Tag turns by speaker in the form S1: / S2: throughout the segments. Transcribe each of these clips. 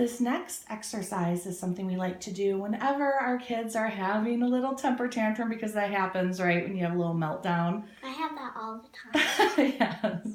S1: This next exercise is something we like to do whenever our kids are having a little temper tantrum, because that happens, right, when you have a little meltdown.
S2: I have that all the time.
S1: Yes.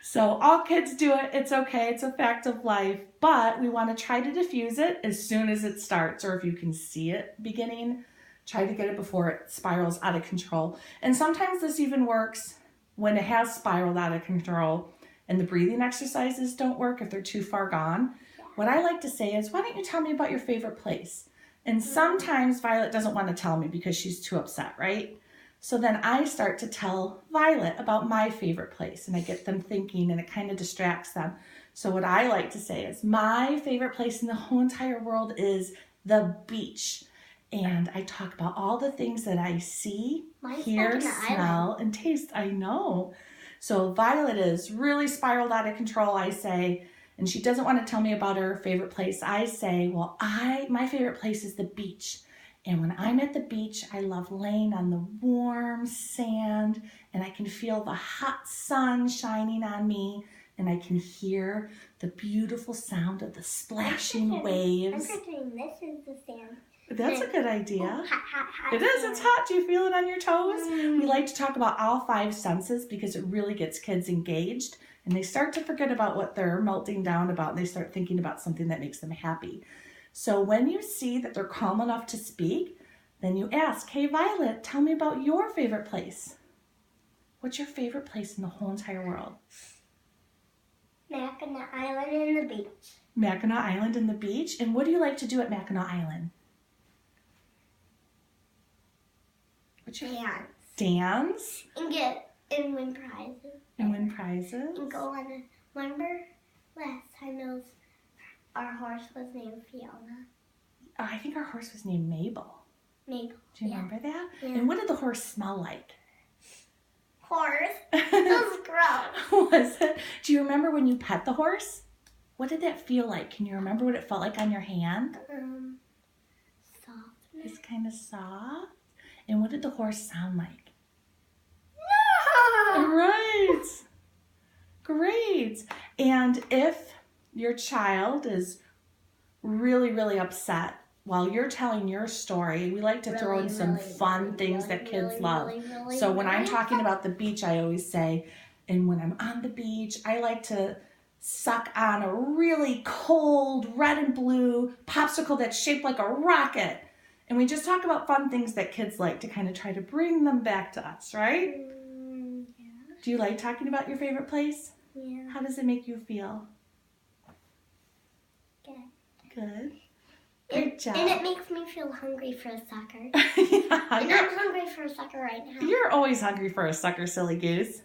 S1: So all kids do it. It's okay. It's a fact of life. But we want to try to diffuse it as soon as it starts, or if you can see it beginning, try to get it before it spirals out of control. And sometimes this even works when it has spiraled out of control and the breathing exercises don't work if they're too far gone. What I like to say is, why don't you tell me about your favorite place? And sometimes Violet doesn't want to tell me because she's too upset, right? So then I start to tell Violet about my favorite place, and I get them thinking, and it kind of distracts them. So what I like to say is, my favorite place in the whole entire world is the beach. And I talk about all the things that I see, hear, smell, and taste. I know. So Violet is really spiraled out of control, I say, and she doesn't want to tell me about her favorite place. I say, well, my favorite place is the beach. And when I'm at the beach, I love laying on the warm sand, and I can feel the hot sun shining on me, and I can hear the beautiful sound of the splashing waves.
S2: I'm pretending this is the sand.
S1: That's a good idea.
S2: Hot,
S1: it is. It's hot. Do you feel it on your toes? We like to talk about all 5 senses because it really gets kids engaged, and they start to forget about what they're melting down about, and they start thinking about something that makes them happy. So when you see that they're calm enough to speak, then you ask, hey, Violet, tell me about your favorite place. What's your favorite place in the whole entire world?
S2: Mackinac Island and the beach.
S1: Mackinac Island and the beach. And what do you like to do at Mackinac Island? What's your dance?
S2: And win prizes.
S1: And win prizes.
S2: And go on a, remember last time our horse was named Fiona?
S1: I think our horse was named Mabel.
S2: Mabel.
S1: Do you remember that?
S2: Yeah.
S1: And what did the horse smell like?
S2: Horse. It was gross.
S1: Was it? Do you remember when you pet the horse? What did that feel like? Can you remember what it felt like on your hand?
S2: Soft.
S1: It's kind of soft. And what did the horse sound like?
S2: No!
S1: Right. Great. And if your child is really, really upset while you're telling your story, we like to throw in some fun things that kids love. So when I'm talking about the beach, I always say, and when I'm on the beach, I like to suck on a really cold red and blue popsicle that's shaped like a rocket. And we just talk about fun things that kids like to kind of try to bring them back to us, right?
S2: Yeah.
S1: Do you like talking about your favorite place?
S2: Yeah.
S1: How does it make you feel? Good. Great job.
S2: And it makes me feel hungry for a sucker.
S1: Yeah,
S2: and I'm hungry for a sucker right now.
S1: You're always hungry for a sucker, silly goose.